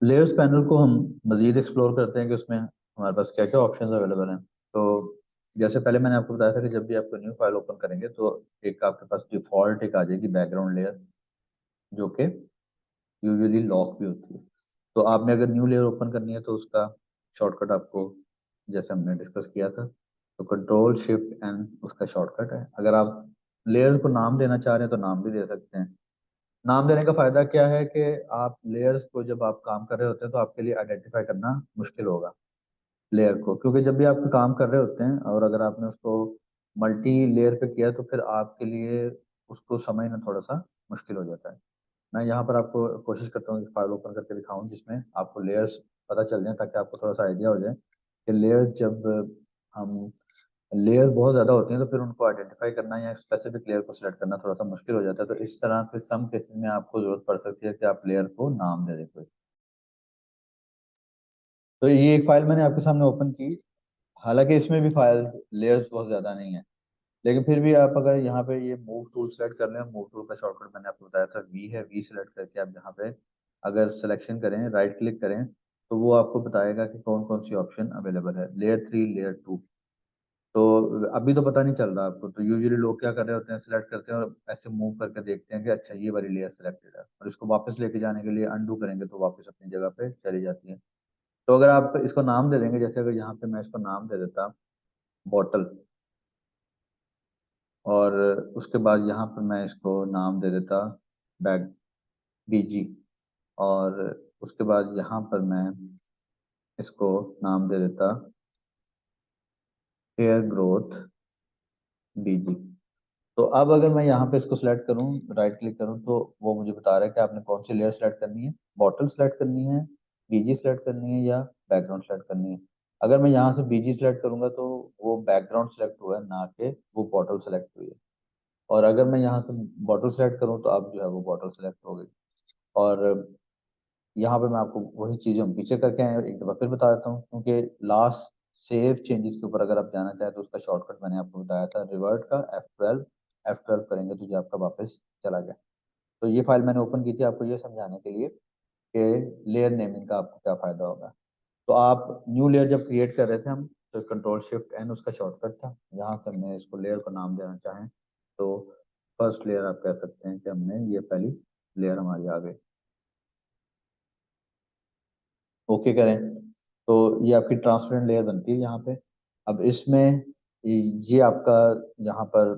Layers panel को हम मजीद explore करते हैं कि उसमें हमारे पास क्या क्या ऑप्शंस अवेलेबल हैं। तो जैसे पहले मैंने आपको बताया था कि जब भी आप कोई न्यू फाइल ओपन करेंगे तो एक आपके पास डिफॉल्ट एक आ जाएगी बैकग्राउंड लेयर, जो कि यूजुअली लॉक भी होती है। तो आपने अगर न्यू लेयर ओपन करनी है तो उसका शॉर्टकट आपको, जैसे हमने डिस्कस किया था, तो कंट्रोल शिफ्ट एंड उसका शॉर्टकट है। अगर आप लेयर को नाम देना चाह रहे हैं तो नाम भी दे सकते हैं। नाम देने का फायदा क्या है कि आप लेयर्स को जब आप काम कर रहे होते हैं तो आपके लिए आइडेंटिफाई करना मुश्किल होगा लेयर को, क्योंकि जब भी आप काम कर रहे होते हैं और अगर आपने उसको मल्टी लेयर पे किया तो फिर आपके लिए उसको समझना थोड़ा सा मुश्किल हो जाता है। मैं यहाँ पर आपको कोशिश करता हूँ कि फाइल ओपन करके दिखाऊं जिसमें आपको लेयर्स पता चल जाए, ताकि आपको थोड़ा सा आइडिया हो जाए कि लेयर्स जब हम लेयर बहुत ज्यादा होती हैं तो फिर उनको आइडेंटिफाई करना या स्पेसिफिक लेयर को सिलेक्ट करना थोड़ा सा मुश्किल हो जाता है। तो इस तरह फिर सम केसेस में आपको जरूरत पड़ सकती है कि आप लेयर को नाम दे दें कोई। तो ये एक फाइल मैंने आपके सामने ओपन की। हालांकि इसमें भी फाइल लेयर्स बहुत ज्यादा नहीं है, लेकिन फिर भी आप अगर यहाँ पे ये मूव टूल सेलेक्ट कर लें, मूव टूल का शॉर्टकट मैंने आपको बताया था वी है, वी सिलेक्ट करके आप यहाँ पे अगर सिलेक्शन करें, राइट क्लिक करें, तो वो आपको बताएगा कि कौन कौन सी ऑप्शन अवेलेबल है, लेयर 3, लेयर 2। तो अभी तो पता नहीं चल रहा आपको, तो यूजुअली लोग क्या कर रहे होते हैं, सिलेक्ट करते हैं और ऐसे मूव करके देखते हैं कि अच्छा ये वाली लेयर सिलेक्टेड है, और इसको वापस लेके जाने के लिए अंडू करेंगे तो वापस अपनी जगह पे चली जाती है। तो अगर आप इसको नाम दे देंगे, जैसे अगर यहाँ पे मैं इसको नाम दे देता बॉटल, और उसके बाद यहाँ पर मैं इसको नाम दे देता बैग, बीजी, और उसके बाद यहाँ पर मैं इसको नाम दे देता हेयर ग्रोथ, बीजी। तो अब अगर मैं यहाँ पे इसको सिलेक्ट करूँ, राइट क्लिक करूँ, तो वो मुझे बता रहा है कि आपने कौन सी लेयर सेलेक्ट करनी है, बॉटल सेलेक्ट करनी है, बीजी सेलेक्ट करनी है या बैकग्राउंड सेलेक्ट करनी है। अगर मैं यहाँ से बीजी सेलेक्ट करूंगा तो वो बैकग्राउंड सेलेक्ट हुआ है, ना कि वो बॉटल सेलेक्ट हुई है। और अगर मैं यहाँ से बॉटल सेलेक्ट करूँ तो अब जो है वो बॉटल सेलेक्ट हो गई। और यहाँ पे मैं आपको वही चीज़ हम पीछे करके आए हैं, एक दफ़ा फिर बता देता हूँ, क्योंकि लास्ट सेव चेंजेस के ऊपर अगर आप जाना चाहें तो उसका शॉर्टकट मैंने आपको बताया था रिवर्ट का, F12। F12 करेंगे तो ये आपका वापस चला गया। तो ये फाइल मैंने ओपन की थी आपको ये समझाने के लिए कि लेयर नेमिंग का आपको क्या फ़ायदा होगा। तो आप न्यू लेयर जब क्रिएट कर रहे थे हम, तो कंट्रोल शिफ्ट एन उसका शॉर्टकट था। यहाँ से हमने इसको लेयर को नाम देना चाहें तो फर्स्ट लेयर आप कह सकते हैं कि हमने ये पहली लेयर हमारी आ गई। ओके करें तो ये आपकी ट्रांसपेरेंट लेयर बनती है यहाँ पे। अब इसमें ये आपका यहाँ पर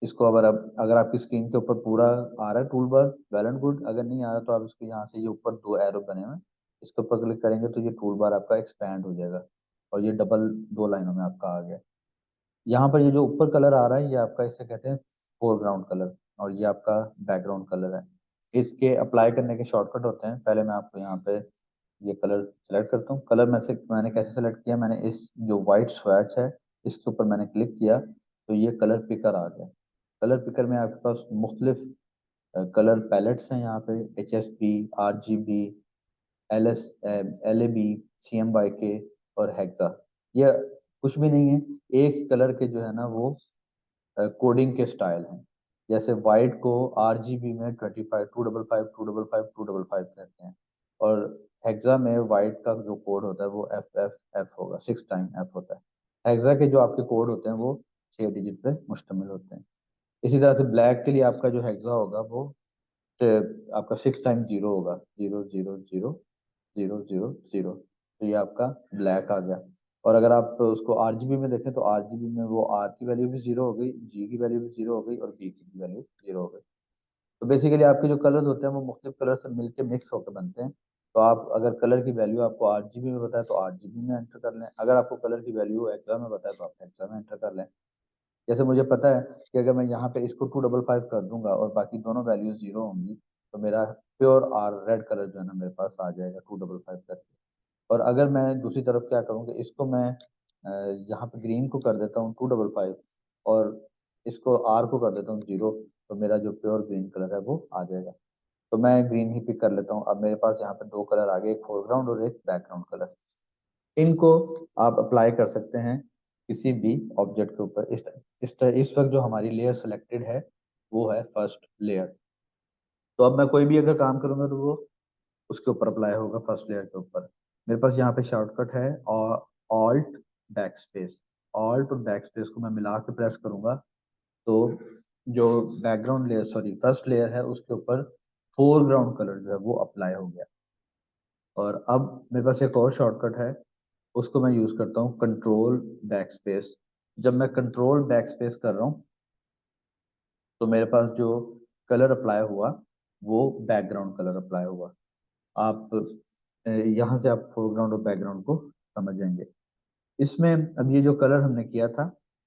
इसको अगर आपकी स्क्रीन के ऊपर पूरा आ रहा है tool bar, well and good. अगर नहीं आ रहा तो आप इसको यहाँ से, ये ऊपर दो एरो बने हुए हैं, इसके ऊपर क्लिक करेंगे तो ये टूल बार आपका एक्सपैंड हो जाएगा और ये डबल दो लाइनों में आपका आ गया। यहाँ पर ये जो ऊपर कलर आ रहा है ये आपका, इसे कहते हैं फोरग्राउंड कलर, और ये आपका बैकग्राउंड कलर है। इसके अप्लाई करने के शॉर्टकट होते हैं। पहले मैं आपको यहाँ पे ये कलर सेलेक्ट करता हूँ। कलर में से मैंने कैसे सेलेक्ट किया, मैंने इस जो व्हाइट स्वैच है इसके ऊपर मैंने क्लिक किया तो ये कलर पिकर आ गया। कलर पिकर में आपके पास मुख्तलिफ कलर पैलेट्स हैं। यहाँ पे HSP, RGB, LS, LAB, CMYK और हेक्सा। ये कुछ भी नहीं है, एक कलर के जो है ना वो कोडिंग के स्टाइल हैं। जैसे वाइट को RGB में 25, 255, 255, 255 कहते हैं, और हेक्सा में वाइट का जो कोड होता है वो FFF होगा, 6 टाइम F होता है। हेक्सा के जो आपके कोड होते हैं वो 6 डिजिट पे मुश्तमिल होते हैं। इसी तरह से ब्लैक के लिए आपका जो हेक्सा होगा वो आपका 6 टाइम जीरो होगा, 0 0 0 0 0 0। तो ये आपका ब्लैक आ गया। और अगर आप उसको RGB में देखें तो RGB में वो R की वैल्यू भी जीरो हो गई, G की वैल्यू भी जीरो हो गई और B की वैल्यू जीरो हो गई। तो बेसिकली आपके जो कलर्स होते हैं वो मुख्तलिफ कलर से मिलके मिक्स होकर बनते हैं। तो आप अगर कलर की वैल्यू आपको RGB में बताए तो RGB में एंटर कर लें, अगर आपको कलर की वैल्यू हेक्सा में बताए तो आप हेक्सा में एंटर कर लें। जैसे मुझे पता है कि अगर मैं यहाँ पे इसको 255 कर दूंगा और बाकी दोनों वैल्यू जीरो होंगी तो मेरा प्योर आर रेड कलर जो है ना मेरे पास आ जाएगा 255 करके। और अगर मैं दूसरी तरफ क्या करूँ कि इसको मैं यहाँ पे ग्रीन को कर देता हूँ 255 और इसको आर को कर देता हूँ जीरो, तो मेरा जो प्योर ग्रीन कलर है वो आ जाएगा। तो मैं ग्रीन ही पिक कर लेता हूँ। अब मेरे पास यहाँ पे दो कलर आ गए, एक फोरग्राउंड और एक बैकग्राउंड कलर। इनको आप अप्लाई कर सकते हैं किसी भी ऑब्जेक्ट के ऊपर। इस वक्त जो हमारी लेयर सेलेक्टेड है वो है फर्स्ट लेयर। तो अब मैं कोई भी अगर काम करूंगा तो वो उसके ऊपर अप्लाई होगा फर्स्ट लेयर के ऊपर। मेरे पास यहाँ पे शॉर्टकट है और ऑल्ट बैक स्पेस। ऑल्ट और बैक स्पेस को मैं मिला के प्रेस करूंगा तो जो background layer, sorry first layer है, उसके ऊपर फोरग्राउंड कलर जो है वो अप्लाई हो गया। और अब मेरे पास एक और शॉर्टकट है, उसको मैं यूज करता हूँ कंट्रोल बैक स्पेस। जब मैं कंट्रोल बैक स्पेस कर रहा हूँ तो मेरे पास जो कलर अप्लाई हुआ वो बैकग्राउंड कलर अप्लाई हुआ। आप यहाँ से आप फोरग्राउंड और बैकग्राउंड को समझ जाएंगे। इसमें अब ये जो कलर हमने किया था,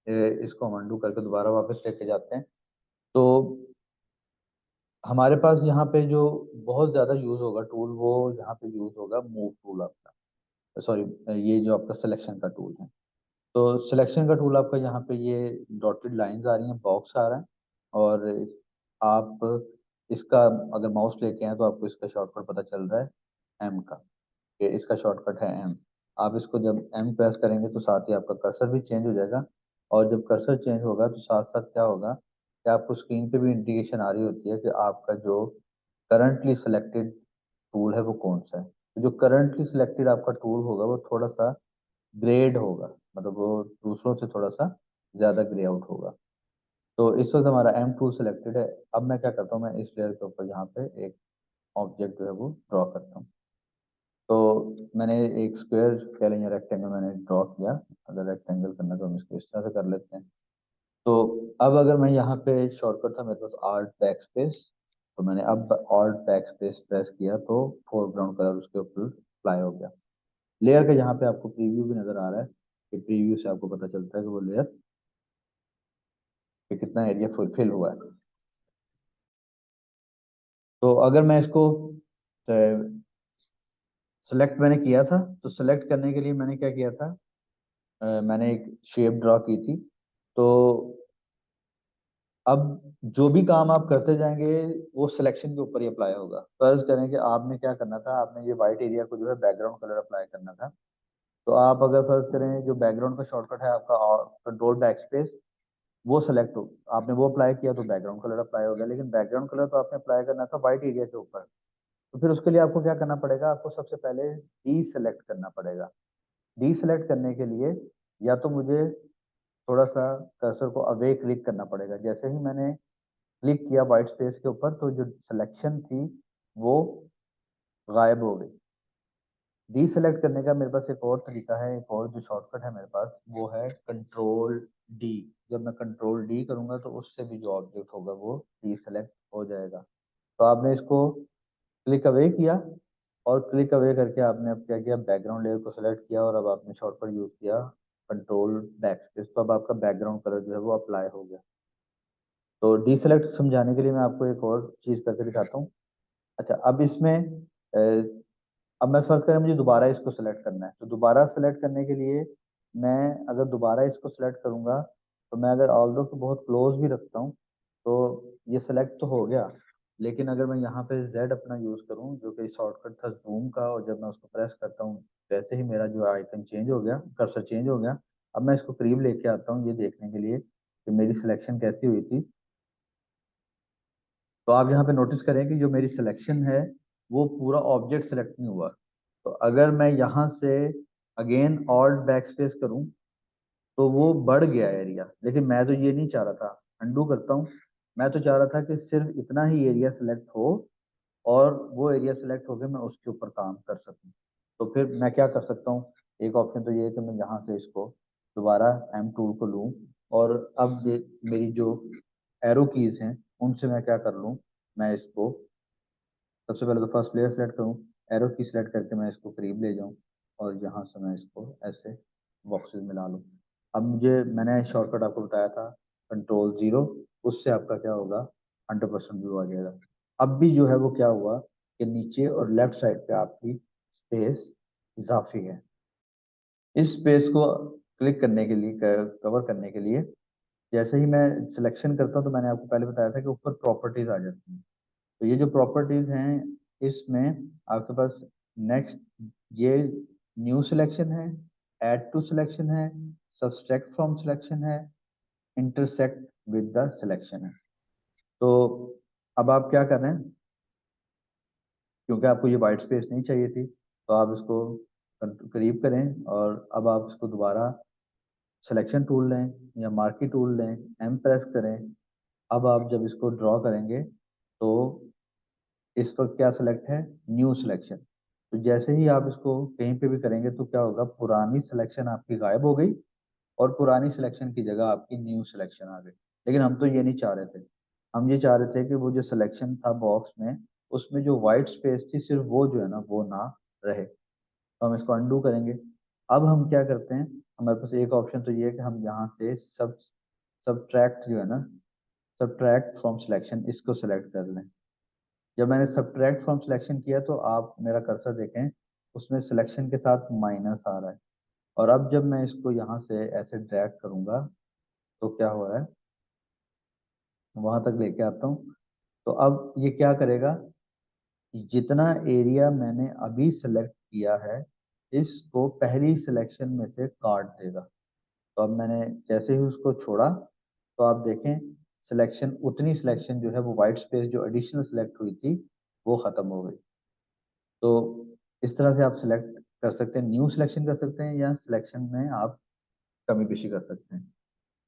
इसको हम अंडू करके दोबारा वापस लेके जाते हैं। तो हमारे पास यहाँ पे जो बहुत ज्यादा यूज होगा टूल, वो यहाँ पे यूज होगा मूव टूल आपका, सॉरी ये जो आपका सिलेक्शन का टूल है। तो सिलेक्शन का टूल आपका यहाँ पे ये डॉटेड लाइंस आ रही हैं, बॉक्स आ रहा है, और आप इसका अगर माउस लेके हैं तो आपको इसका शॉर्टकट पता चल रहा है एम का, कि इसका शॉर्टकट है एम। आप इसको जब एम प्रेस करेंगे तो साथ ही आपका कर्सर भी चेंज हो जाएगा। और जब कर्सर चेंज होगा तो साथ साथ क्या होगा कि आपको स्क्रीन पे भी इंडिकेशन आ रही होती है कि आपका जो करंटली सिलेक्टेड टूल है वो कौन सा है। तो जो करंटली सिलेक्टेड आपका टूल होगा वो थोड़ा सा ग्रेड होगा, मतलब वो दूसरों से थोड़ा सा ज्यादा ग्रे आउट होगा। तो इस वक्त हमारा एम टूल सिलेक्टेड है। अब मैं क्या करता हूँ, मैं इस लेयर के ऊपर यहाँ पे एक ऑब्जेक्ट जो है वो ड्रॉ करता हूँ। तो मैंने एक स्क्वायर कह लें या रेक्टेंगल मैंने ड्रॉ किया। अगर रेक्टेंगल करना है तो हम इसको इस तरह से कर लेते हैं। तो अब अगर मैं यहाँ पे शॉर्टकट था मेरे पास आर्ट बैक स्पेस, तो मैंने अब आर्ट बैक स्पेस प्रेस किया तो फोरग्राउंड कलर उसके ऊपर अप्लाई हो गया। लेयर का यहाँ पे आपको प्रीव्यू भी नजर आ रहा है, कि प्रीव्यू से आपको पता चलता है कि वो लेयर पे कितना एरिया फिल हुआ है। तो अगर मैं इसको सेलेक्ट मैंने किया था, तो सेलेक्ट करने के लिए मैंने क्या किया था, मैंने एक शेप ड्रॉ की थी। तो अब जो भी काम आप करते जाएंगे वो सिलेक्शन के ऊपर ही अप्लाई होगा। फर्ज करें कि आपने क्या करना था, आपने ये व्हाइट एरिया को जो है बैकग्राउंड कलर अप्लाई करना था। तो आप अगर फर्ज करें जो बैकग्राउंड का शॉर्टकट है आपका कंट्रोल बैक स्पेस, वो सेलेक्ट हो, आपने वो अप्लाई किया तो बैकग्राउंड कलर अप्लाई हो गया। लेकिन बैकग्राउंड कलर तो आपने अप्लाई करना था व्हाइट एरिया के ऊपर। तो फिर उसके लिए आपको क्या करना पड़ेगा, आपको सबसे पहले डी सेलेक्ट करना पड़ेगा। डी सेलेक्ट करने के लिए या तो मुझे थोड़ा सा कर्सर को अवे क्लिक करना पड़ेगा। जैसे ही मैंने क्लिक किया व्हाइट स्पेस के ऊपर तो जो सिलेक्शन थी वो गायब हो गई। डीसेलेक्ट करने का मेरे पास एक और तरीका है, एक और जो शॉर्टकट है मेरे पास वो है कंट्रोल डी। जब मैं कंट्रोल डी करूंगा तो उससे भी जो ऑब्जेक्ट होगा वो डीसेलेक्ट हो जाएगा। तो आपने इसको क्लिक अवे किया, और क्लिक अवे करके आपने अब क्या किया, बैकग्राउंड लेयर को सिलेक्ट किया और अब आपने शॉर्टकट यूज किया कंट्रोल बैक स्पेस। तो अब आपका बैकग्राउंड कलर जो है वो अप्लाई हो गया। तो डीसेलेक्ट समझाने के लिए मैं आपको एक और चीज करके दिखाता हूँ। अच्छा, अब इसमें अब मैं फर्ज करें मुझे दोबारा इसको सिलेक्ट करना है, तो दोबारा सिलेक्ट करने के लिए मैं अगर दोबारा इसको सिलेक्ट करूंगा तो मैं अगर ऑल्दो को बहुत क्लोज भी रखता हूँ तो ये सिलेक्ट तो हो गया। लेकिन अगर मैं यहाँ पे Z अपना यूज करूँ जो कि शॉर्टकट था जूम का, और जब मैं उसको प्रेस करता हूँ वैसे ही मेरा जो आइकन चेंज हो गया, कर्सर चेंज हो गया। अब मैं इसको करीब लेके आता हूँ ये देखने के लिए कि मेरी सिलेक्शन कैसी हुई थी। तो आप यहाँ पे नोटिस करें कि जो मेरी सिलेक्शन है वो पूरा ऑब्जेक्ट सेलेक्ट नहीं हुआ। तो अगर मैं यहाँ से अगेन ऑल्ट बैक स्पेस करूँ तो वो बढ़ गया एरिया, लेकिन मैं तो ये नहीं चाह रहा था। अंडू करता हूँ, मैं तो चाह रहा था कि सिर्फ इतना ही एरिया सेलेक्ट हो और वो एरिया सेलेक्ट होकर मैं उसके ऊपर काम कर सकूँ। तो फिर मैं क्या कर सकता हूँ, एक ऑप्शन तो ये है कि मैं यहाँ से इसको दोबारा एम टूल को लूँ, और अब मेरी जो एरो कीज हैं उनसे मैं क्या कर लूँ, मैं इसको सबसे पहले तो फर्स्ट लेयर सेलेक्ट करूँ, एरो की सेलेक्ट करके मैं इसको करीब ले जाऊँ और यहाँ से मैं इसको ऐसे बॉक्सेस मिला लूँ। अब मुझे मैंने शॉर्टकट आपको बताया था कंट्रोल जीरो, उससे आपका क्या होगा 100% व्यू आ जाएगा। अब भी जो है वो क्या हुआ कि नीचे और लेफ्ट साइड पे आपकी स्पेस इजाफी है। इस स्पेस को क्लिक करने के लिए, कवर करने के लिए, जैसे ही मैं सिलेक्शन करता हूँ तो मैंने आपको पहले बताया था कि ऊपर प्रॉपर्टीज आ जाती हैं। तो ये जो प्रॉपर्टीज हैं इसमें आपके पास नेक्स्ट ये न्यू सिलेक्शन है, ऐड टू सिलेक्शन है, सब्सट्रैक्ट फ्रॉम सिलेक्शन है, इंटरसेक्ट विद द सिलेक्शन है। तो अब आप क्या कर रहे हैं, क्योंकि आपको ये वाइट स्पेस नहीं चाहिए थी, तो आप इसको करीब करें और अब आप इसको दोबारा सिलेक्शन टूल लें या मार्की टूल लें, एम प्रेस करें। अब आप जब इसको ड्रॉ करेंगे तो इस वक्त क्या सिलेक्ट है, न्यू सिलेक्शन। तो जैसे ही आप इसको कहीं पे भी करेंगे तो क्या होगा, पुरानी सिलेक्शन आपकी गायब हो गई और पुरानी सिलेक्शन की जगह आपकी न्यू सिलेक्शन आ गई। लेकिन हम तो ये नहीं चाह रहे थे, हम ये चाह रहे थे कि वो जो सिलेक्शन था बॉक्स में, उसमें जो व्हाइट स्पेस थी सिर्फ वो जो है ना वो ना रहे। तो हम इसको अनडू करेंगे। अब हम क्या करते हैं, हमारे पास एक ऑप्शन तो ये है कि हम यहाँ से सबट्रैक्ट जो है ना, सबट्रैक्ट फ्रॉम सिलेक्शन, इसको सिलेक्ट कर लें। जब मैंने सबट्रैक्ट फ्रॉम सिलेक्शन किया तो आप मेरा कर्सर देखें, उसमें सिलेक्शन के साथ माइनस आ रहा है। और अब जब मैं इसको यहाँ से ऐसे ड्रैग करूंगा तो क्या हो रहा है, वहां तक लेके आता हूँ। तो अब ये क्या करेगा, जितना एरिया मैंने अभी सेलेक्ट किया है इसको पहली सिलेक्शन में से काट देगा। तो अब मैंने जैसे ही उसको छोड़ा तो आप देखें सिलेक्शन, उतनी सिलेक्शन जो है वो वाइट स्पेस जो एडिशनल सिलेक्ट हुई थी वो खत्म हो गई। तो इस तरह से आप सिलेक्ट कर सकते हैं, न्यू सिलेक्शन कर सकते हैं या सिलेक्शन में आप कमी पेशी कर सकते हैं।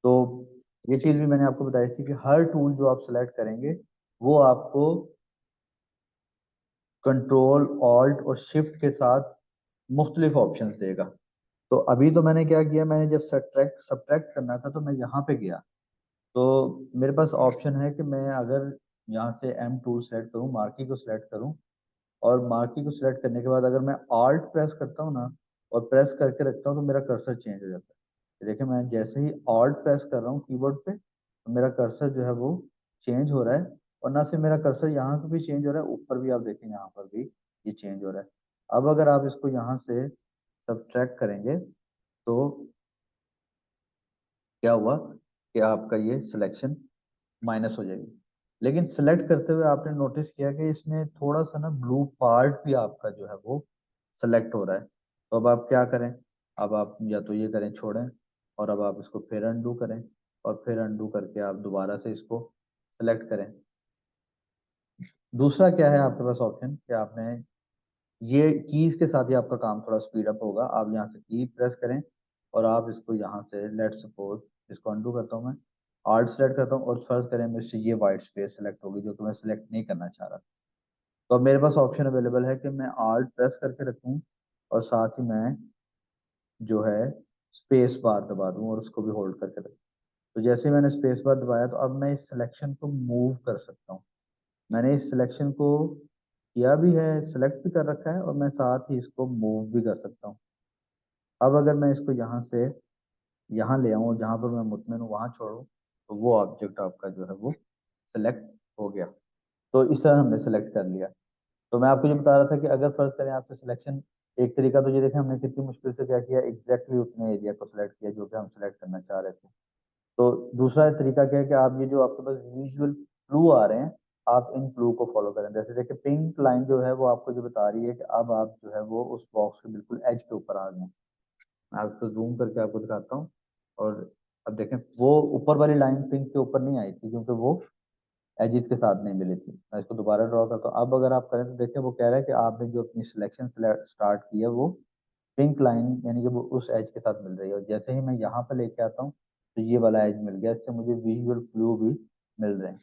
तो ये चीज भी मैंने आपको बताई थी कि हर टूल जो आप सिलेक्ट करेंगे वो आपको कंट्रोल ऑल्ट और शिफ्ट के साथ मुख्तलिफ ऑप्शन देगा। तो अभी तो मैंने क्या किया, मैंने जब सब्ट्रैक्ट सब्ट्रैक्ट करना था तो मैं यहाँ पे गया, तो मेरे पास ऑप्शन है कि मैं अगर यहाँ से एम टूल सेलेक्ट करूँ, मार्की को सिलेक्ट करूँ, और मार्की को सिलेक्ट करने के बाद अगर मैं ऑल्ट प्रेस करता हूँ ना और प्रेस करके रखता हूँ तो मेरा कर्सर चेंज हो जाता है। देखिए मैं जैसे ही ऑल्ट प्रेस कर रहा हूँ कीबोर्ड पे तो मेरा कर्सर जो है वो चेंज हो रहा है। और ना सिर्फ मेरा कर्सर यहाँ पे भी चेंज हो रहा है, ऊपर भी आप देखें यहाँ पर भी ये चेंज हो रहा है। अब अगर आप इसको यहाँ से सब्ट्रैक्ट करेंगे तो क्या हुआ कि आपका ये सिलेक्शन माइनस हो जाएगी। लेकिन सिलेक्ट करते हुए आपने नोटिस किया कि इसमें थोड़ा सा ना ब्लू पार्ट भी आपका जो है वो सिलेक्ट हो रहा है। तो अब आप क्या करें, अब आप या तो ये करें छोड़ें, और अब आप इसको फिर अनडू करें, और फिर अनडू करके आप दोबारा से इसको सिलेक्ट करें। दूसरा क्या है आपके पास ऑप्शन कि आपने ये कीज के साथ ही आपका काम थोड़ा स्पीड अप होगा। आप यहाँ से की प्रेस करें और आप इसको यहाँ से लेट सपोज इसको अनडू करता हूँ मैं, आर्ट सेलेक्ट करता हूँ और फर्ज करें मुझसे ये वाइट स्पेस सेलेक्ट होगी जो कि मैं सिलेक्ट नहीं करना चाह रहा। तो अब मेरे पास ऑप्शन अवेलेबल है कि मैं आर्ट प्रेस करके रखूँ और साथ ही मैं जो है स्पेस बार दबा दूं और उसको भी होल्ड करके रखूं। तो जैसे ही मैंने स्पेस बार दबाया तो अब मैं इस सिलेक्शन को मूव कर सकता हूँ। मैंने इस सिलेक्शन को किया भी है, सिलेक्ट भी कर रखा है, और मैं साथ ही इसको मूव भी कर सकता हूँ। अब अगर मैं इसको यहाँ से यहाँ ले आऊँ, जहाँ पर मैं मुतमिन हूँ वहां छोड़ूं, तो वो ऑब्जेक्ट आपका जो है वो सिलेक्ट हो गया। तो इस तरह हमने सिलेक्ट कर लिया। तो मैं आपको ये बता रहा था कि अगर फर्ज करें आपसे सिलेक्शन, एक तरीका तो ये देखें हमने कितनी मुश्किल से क्या किया, एग्जैक्टली उतने एरिया को सिलेक्ट किया जो कि हम सिलेक्ट करना चाह रहे थे। तो दूसरा तरीका क्या है कि आप ये जो आपके पास विजुअल क्लू आ रहे हैं, आप इन क्लू को फॉलो करें। जैसे देखिए पिंक लाइन जो है वो आपको जो बता रही है कि अब आप जो है वो उस बॉक्स के बिल्कुल एज के ऊपर आ गए। मैं आपको जूम करके आपको दिखाता हूँ। और अब देखें वो ऊपर वाली लाइन पिंक के ऊपर नहीं आई थी क्योंकि वो एजिस के साथ नहीं मिली थी। मैं इसको दोबारा ड्रॉ करता हूँ। अब अगर आप करें तो देखिए वो कह रहा है कि आपने जो अपनी सिलेक्शन स्टार्ट की है वो पिंक लाइन यानी कि वो उस एज के साथ मिल रही है। और जैसे ही मैं यहाँ पे लेके आता हूँ तो ये वाला एज मिल गया, इससे मुझे विजुअल क्लू भी मिल रहे हैं।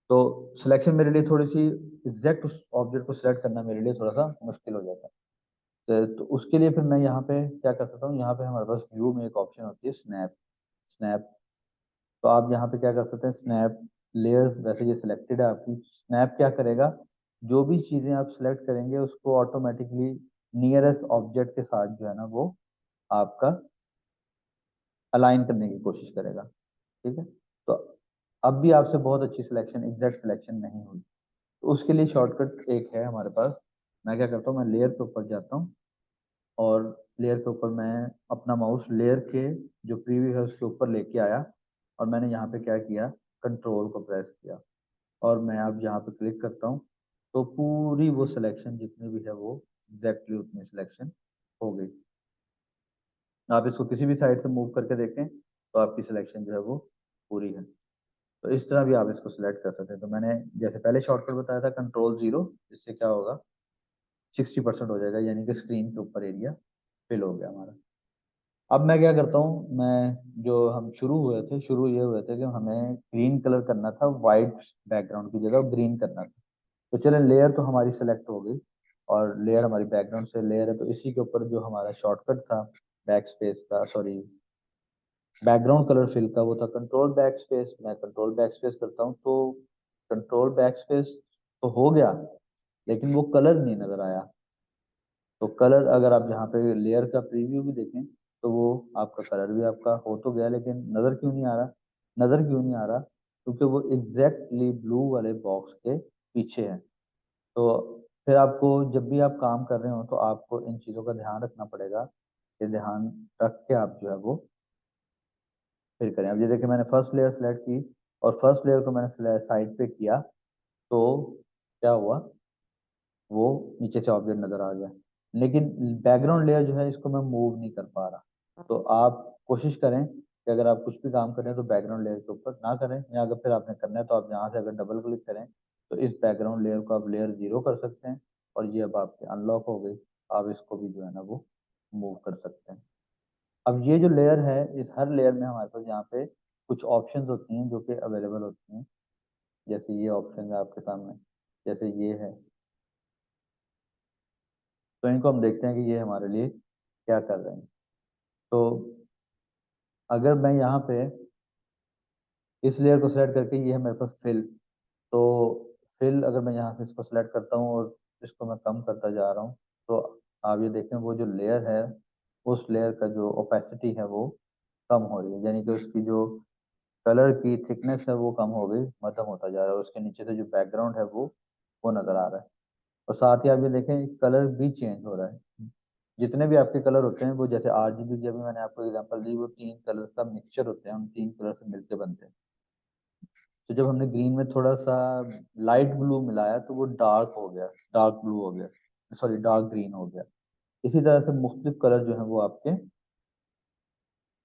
तो सिलेक्शन मेरे लिए थोड़ी सी एग्जैक्ट उस ऑब्जेक्ट को सिलेक्ट करना मेरे लिए थोड़ा सा मुश्किल हो जाता है। तो उसके लिए फिर मैं यहाँ पे क्या कर सकता हूँ, यहाँ पे हमारे पास व्यू में एक ऑप्शन होती है स्नैप। स्नैप, तो आप यहाँ पे क्या कर सकते हैं, स्नैप लेयर्स, वैसे ये सिलेक्टेड है आपकी। स्नैप क्या करेगा, जो भी चीजें आप सिलेक्ट करेंगे उसको ऑटोमेटिकली नियरेस्ट ऑब्जेक्ट के साथ जो है ना वो आपका अलाइन करने की कोशिश करेगा। ठीक है, तो अब भी आपसे बहुत अच्छी सिलेक्शन, एग्जैक्ट सिलेक्शन नहीं हुई। तो उसके लिए शॉर्टकट एक है हमारे पास। मैं क्या करता हूँ, मैं लेयर के ऊपर जाता हूँ और लेयर के ऊपर मैं अपना माउस लेयर के जो प्रीव्यू है उसके ऊपर लेके आया, और मैंने यहाँ पे क्या किया, कंट्रोल को प्रेस किया, और मैं अब यहाँ पे क्लिक करता हूँ तो पूरी वो सिलेक्शन जितनी भी है वो एग्जैक्टली उतनी सिलेक्शन हो गई। आप इसको किसी भी साइड से मूव करके देखें तो आपकी सिलेक्शन जो है वो पूरी है। तो इस तरह भी आप इसको सिलेक्ट कर सकते हैं। तो मैंने जैसे पहले शॉर्टकट बताया था कंट्रोल 0, इससे क्या होगा 60% हो जाएगा, यानी कि स्क्रीन के ऊपर एरिया फिल हो गया हमारा। अब मैं क्या करता हूँ, मैं जो हम शुरू ये हुए थे कि हमें ग्रीन कलर करना था, वाइट बैकग्राउंड की जगह ग्रीन करना था। तो चले, लेयर तो हमारी सेलेक्ट हो गई और लेयर हमारी बैकग्राउंड से लेयर है, तो इसी के ऊपर जो हमारा शॉर्टकट था बैक स्पेस का, सॉरी बैकग्राउंड कलर फिल का, वो था कंट्रोल बैक स्पेस। मैं कंट्रोल बैक स्पेस करता हूँ तो कंट्रोल बैक स्पेस तो हो गया, लेकिन वो कलर नहीं नजर आया। तो कलर अगर आप यहाँ पे लेयर का प्रीव्यू भी देखें तो वो आपका कलर भी आपका हो तो गया, लेकिन नजर क्यों नहीं आ रहा? नजर क्यों नहीं आ रहा? क्योंकि वो एग्जैक्टली ब्लू वाले बॉक्स के पीछे है। तो फिर आपको जब भी आप काम कर रहे हो तो आपको इन चीजों का ध्यान रखना पड़ेगा, कि ध्यान रख के आप जो है वो फिर करें। अब ये देखिए मैंने फर्स्ट लेयर सेलेक्ट की और फर्स्ट लेयर को मैंने साइड पे किया, तो क्या हुआ, वो नीचे से ऑब्जेक्ट नजर आ गया। लेकिन बैकग्राउंड लेयर जो है इसको मैं मूव नहीं कर पा रहा। तो आप कोशिश करें कि अगर आप कुछ भी काम करें तो बैकग्राउंड लेयर के ऊपर ना करें, या अगर फिर आपने करना है तो आप यहाँ से अगर डबल क्लिक करें तो इस बैकग्राउंड लेयर को आप लेयर 0 कर सकते हैं, और ये अब आपकी अनलॉक हो गई। आप इसको भी जो है ना वो मूव कर सकते हैं। अब ये जो लेयर है, इस हर लेयर में हमारे पास यहाँ पे कुछ ऑप्शंस होती हैं जो कि अवेलेबल होती हैं। जैसे ये ऑप्शन है आपके सामने, जैसे ये है, तो इनको हम देखते हैं कि ये हमारे लिए क्या कर रहे हैं। तो अगर मैं यहाँ पे इस लेयर को सिलेक्ट करके, ये है मेरे पास फिल, तो फिल अगर मैं यहाँ से इसको सिलेक्ट करता हूँ और इसको मैं कम करता जा रहा हूँ, तो आप ये देखें वो जो लेयर है, उस लेयर का जो ओपेसिटी है वो कम हो रही है, यानी कि उसकी जो कलर की थिकनेस है वो कम हो गई, मध्यम होता जा रहा है। उसके नीचे से जो बैकग्राउंड है वो नजर आ रहा है। और साथ ही आप ये देखें कलर भी चेंज हो रहा है। जितने भी आपके कलर होते हैं वो, जैसे RGB की अभी मैंने आपको एग्जांपल दी, वो 3 कलर का मिक्सचर होते हैं, उन 3 कलर से मिलके बनते हैं। तो जब हमने ग्रीन में थोड़ा सा लाइट ब्लू मिलाया तो वो डार्क हो गया, डार्क ब्लू हो गया, सॉरी डार्क ग्रीन हो गया। इसी तरह से मुख्तलिफ कलर जो है वो आपके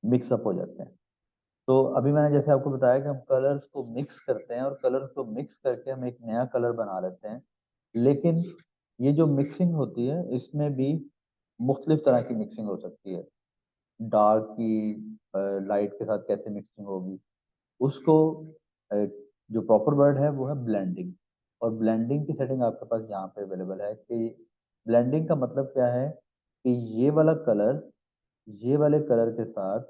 मिक्सअप हो जाते हैं। तो अभी मैंने जैसे आपको बताया कि हम कलर्स को मिक्स करते हैं और कलर्स को मिक्स करके हम एक नया कलर बना लेते हैं। लेकिन ये जो मिक्सिंग होती है इसमें भी मुख्तलिफ तरह की मिक्सिंग हो सकती है। डार्क की लाइट के साथ कैसे मिक्सिंग होगी, उसको अ, जो प्रॉपर वर्ड है वो है ब्लेंडिंग। और ब्लेंडिंग की सेटिंग आपके पास यहाँ पे अवेलेबल है कि ब्लेंडिंग का मतलब क्या है, कि ये वाले कलर के साथ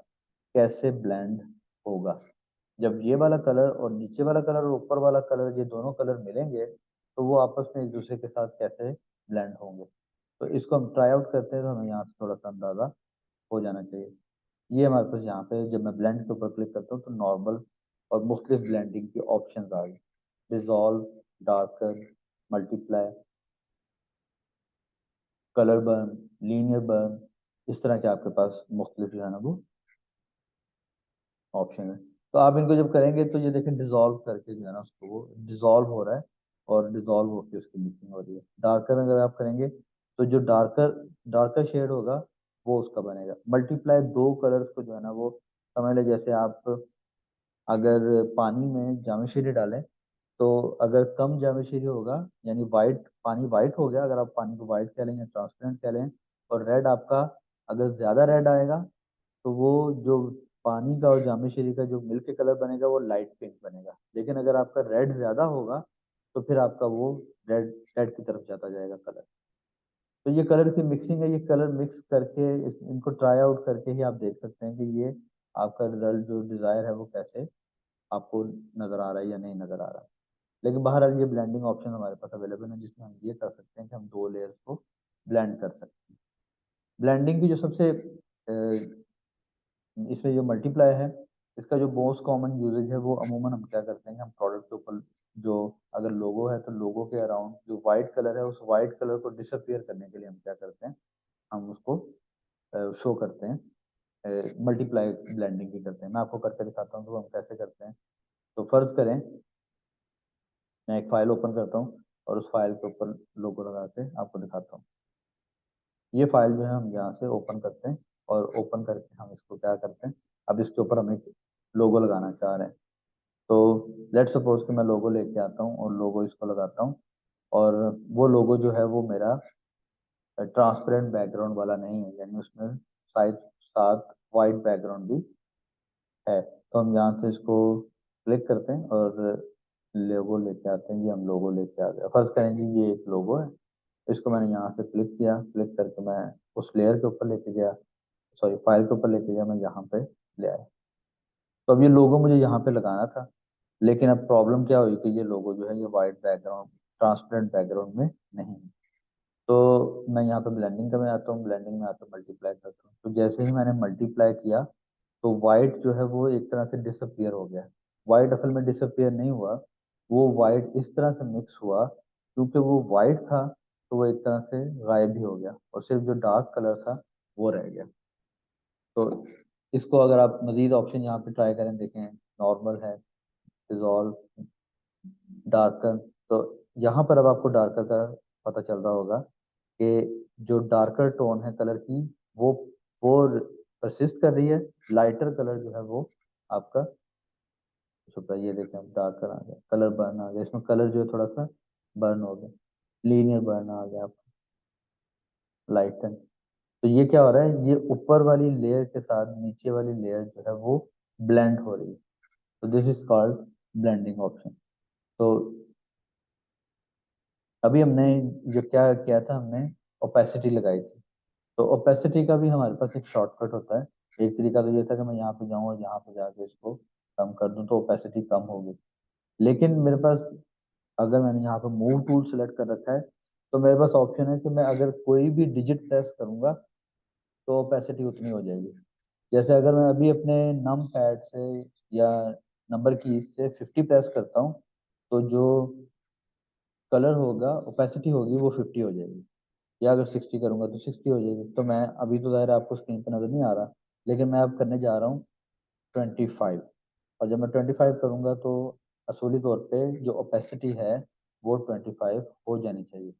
कैसे ब्लेंड होगा। जब ये वाला कलर और नीचे वाला कलर और ऊपर वाला कलर, ये दोनों कलर मिलेंगे, तो वो आपस में एक दूसरे के साथ कैसे ब्लेंड होंगे। तो इसको हम ट्राई आउट करते हैं, तो हमें यहाँ से थोड़ा सा अंदाजा हो जाना चाहिए। ये हमारे पास यहाँ पे जब मैं ब्लेंड के ऊपर क्लिक करता हूँ तो नॉर्मल और मुख्तलिफ ब्लेंडिंग की ऑप्शन आ गई। Dissolve, darker, multiply, colour burn, linear burn, इस तरह के आपके पास मुख्तलिफ जो है ना वो ऑप्शन है। तो आप इनको जब करेंगे तो ये देखें डिजॉल्व करके जो है ना उसको वो डिजॉल्व हो रहा है, और डिजॉल्व होकर उसकी मिक्सिंग हो रही है। डार्कर अगर आप करेंगे तो जो डार्कर डार्कर शेड होगा वो उसका बनेगा। मल्टीप्लाई, दो कलर्स को जो है ना वो, समझ ले जैसे आप अगर पानी में जामेश्री डालें, तो अगर कम जामेश्री होगा, यानी वाइट पानी वाइट हो गया, अगर आप पानी को वाइट कह लें या ट्रांसपेरेंट कह लें, और रेड आपका अगर ज्यादा रेड आएगा, तो वो जो पानी का और जामेश्री का जो मिलके कलर बनेगा वो लाइट पिंक बनेगा। लेकिन अगर आपका रेड ज्यादा होगा तो फिर आपका वो रेड रेड की तरफ जाता जाएगा कलर। तो ये कलर की मिक्सिंग है, ये कलर मिक्स करके इनको ट्राई आउट करके ही आप देख सकते हैं कि ये आपका रिजल्ट जो डिजायर है वो कैसे आपको नजर आ रहा है या नहीं नजर आ रहा है। लेकिन बहरहाल ये ब्लेंडिंग ऑप्शन हमारे पास अवेलेबल है, जिसमें हम ये कर सकते हैं कि हम दो लेयर्स को ब्लेंड कर सकते हैं। ब्लेंडिंग की जो सबसे इसमें जो मल्टीप्लाई है, इसका जो मोस्ट कॉमन यूजेज है वो अमूमन हम क्या करते हैं कि हम प्रोडक्ट के ऊपर जो अगर लोगो है तो लोगो के अराउंड जो वाइट कलर है, उस वाइट कलर को डिसअपियर करने के लिए हम क्या करते हैं, हम उसको शो करते हैं, मल्टीप्लाई ब्लेंडिंग भी करते हैं। मैं आपको करके दिखाता हूँ तो हम कैसे करते हैं। तो फर्ज करें मैं एक फाइल ओपन करता हूँ और उस फाइल के ऊपर लोगो लगा के आपको दिखाता हूँ। ये फाइल जो है हम यहाँ से ओपन करते हैं, और ओपन करके हम इसको क्या करते हैं, अब इसके ऊपर हम एक लोगो लगाना चाह रहे हैं। तो लेट सपोज कि मैं लोगो लेके आता हूँ और लोगो इसको लगाता हूँ, और वो लोगो जो है वो मेरा ट्रांसपेरेंट बैकग्राउंड वाला नहीं है, यानी उसमें साइड साथ वाइट बैकग्राउंड भी है। तो हम यहाँ से इसको क्लिक करते हैं और लोगो लेके आते हैं। ये हम लोगो लेके आ गए, फर्ज करें जी ये एक लोगो है, इसको मैंने यहाँ से क्लिक किया, क्लिक करके मैं उस लेयर के ऊपर लेके गया, सॉरी फाइल के ऊपर लेके गया, मैं यहाँ पे ले आया। तो अब ये लोगो मुझे यहाँ पे लगाना था, लेकिन अब प्रॉब्लम क्या हुई कि ये लोगो जो है ये वाइट बैकग्राउंड ट्रांसपेरेंट बैकग्राउंड में नहीं है। तो मैं यहाँ पे ब्लेंडिंग का में आता हूँ, ब्लेंडिंग में आता हूँ, मल्टीप्लाई करता हूँ। तो जैसे ही मैंने मल्टीप्लाई किया तो वाइट जो है वो एक तरह से डिसअपियर हो गया। वाइट असल में डिसअपियर नहीं हुआ, वो वाइट इस तरह से मिक्स हुआ, क्योंकि वो वाइट था तो वो एक तरह से गायब ही हो गया और सिर्फ जो डार्क कलर था वो रह गया। तो इसको अगर आप मजीद ऑप्शन यहाँ पे ट्राई करें, देखें नॉर्मल है, डिसॉल्व, डार्कर। तो यहाँ पर अब आपको डार्कर का पता चल रहा होगा कि जो डार्कर टोन है कलर की वो वो परसिस्ट कर रही है, लाइटर कलर जो है वो आपका छुप रहा है। ये देखें अब डार्कर आ गया, कलर बर्न आ गया, इसमें कलर जो है थोड़ा सा बर्न हो गया, लीनियर बर्न आ गया आपका, लाइटन। तो ये क्या हो रहा है, ये ऊपर वाली लेयर के साथ नीचे वाली लेयर जो है वो ब्लेंड हो रही है। तो this is called blending option. तो अभी हमने जो क्या किया था, हमने ओपेसिटी लगाई थी। तो ओपेसिटी का भी हमारे पास एक शॉर्टकट होता है। एक तरीका तो ये था कि मैं यहाँ पे जाऊँ और यहाँ पे जाके इसको कम कर दूं तो ओपेसिटी कम होगी। लेकिन मेरे पास, अगर मैंने यहाँ पे मूव टूल सेलेक्ट कर रखा है, तो मेरे पास ऑप्शन है कि मैं अगर कोई भी डिजिट प्रेस करूंगा तो ओपेसिटी उतनी हो जाएगी। जैसे अगर मैं अभी अपने नम पैड से या नंबर की से 50 प्रेस करता हूँ, तो जो कलर होगा, ओपेसिटी होगी, वो 50 हो जाएगी। या अगर 60 करूंगा तो 60 हो जाएगी। तो मैं अभी तो ज़ाहिर है आपको स्क्रीन पर नजर नहीं आ रहा, लेकिन मैं अब करने जा रहा हूँ 25। और जब मैं 25 करूंगा तो असूली तौर पे जो ओपेसिटी है वो 25 हो जानी चाहिए।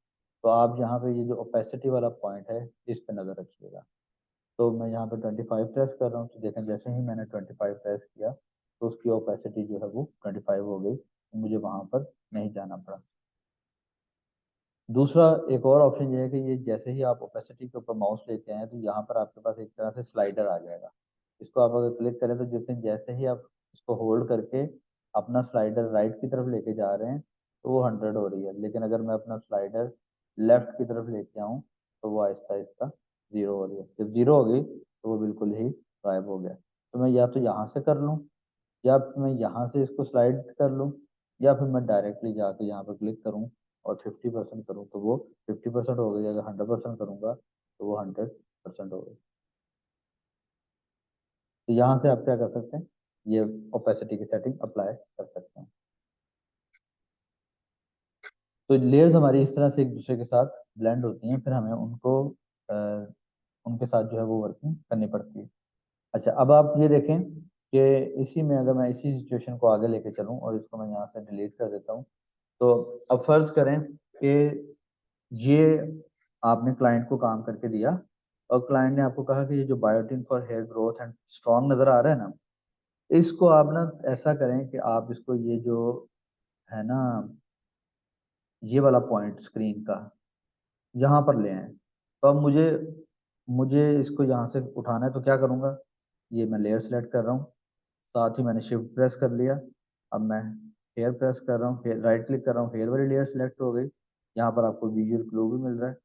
तो आप यहाँ पे ये जो ओपेसिटी वाला पॉइंट है इस पे नजर रखिएगा। तो मैं यहाँ पे 25 प्रेस कर रहा हूँ, तो देखें जैसे ही मैंने 25 प्रेस किया तो उसकी ओपेसिटी जो है वो 25 हो गई, मुझे वहां पर नहीं जाना पड़ा। दूसरा एक और ऑप्शन ये है कि ये जैसे ही आप ओपेसिटी के ऊपर माउस लेके आए तो यहाँ पर आपके पास एक तरह से स्लाइडर आ जाएगा। इसको आप अगर क्लिक करें तो जितने जैसे ही आप इसको होल्ड करके अपना स्लाइडर राइट की तरफ लेके जा रहे हैं तो वो 100 हो रही है, लेकिन अगर मैं अपना स्लाइडर लेफ्ट की तरफ लेके आऊँ तो वो आहिस्ता आहिस्ता 0 हो रही है। जब 0 हो गई तो वो बिल्कुल ही गायब हो गया। तो मैं या तो यहाँ से कर लूँ, या मैं यहाँ से इसको स्लाइड कर लूँ, या फिर मैं डायरेक्टली जाके यहाँ पे क्लिक करूँ और 50% करूँ तो वो 50% हो गई। अगर 100% करूँगा तो वो 100% हो गई। तो यहाँ से आप क्या कर सकते हैं, ये ओपेसिटी की सेटिंग अप्लाई कर सकते हैं। तो लेयर्स हमारी इस तरह से एक दूसरे के साथ ब्लेंड होती हैं, फिर हमें उनको अ, उनके साथ जो है वो वर्किंग करनी पड़ती है। अच्छा, अब आप ये देखें कि इसी में अगर मैं इसी सिचुएशन को आगे लेके चलूँ और इसको मैं यहाँ से डिलीट कर देता हूँ। तो अब फर्ज करें कि ये आपने क्लाइंट को काम करके दिया और क्लाइंट ने आपको कहा कि ये जो biotin for hair growth and strong नजर आ रहा है ना, इसको आप ना ऐसा करें कि आप इसको ये जो है ना, ये वाला पॉइंट स्क्रीन का यहाँ पर ले आए। तो अब मुझे मुझे इसको यहाँ से उठाना है तो क्या करूँगा, ये मैं लेयर सेलेक्ट कर रहा हूँ, साथ ही मैंने शिफ्ट प्रेस कर लिया। अब मैं हेयर प्रेस कर रहा हूँ, राइट क्लिक कर रहा हूँ, हेयर वाली लेयर सेलेक्ट हो गई। यहाँ पर आपको विजुअल क्लू भी मिल रहा है।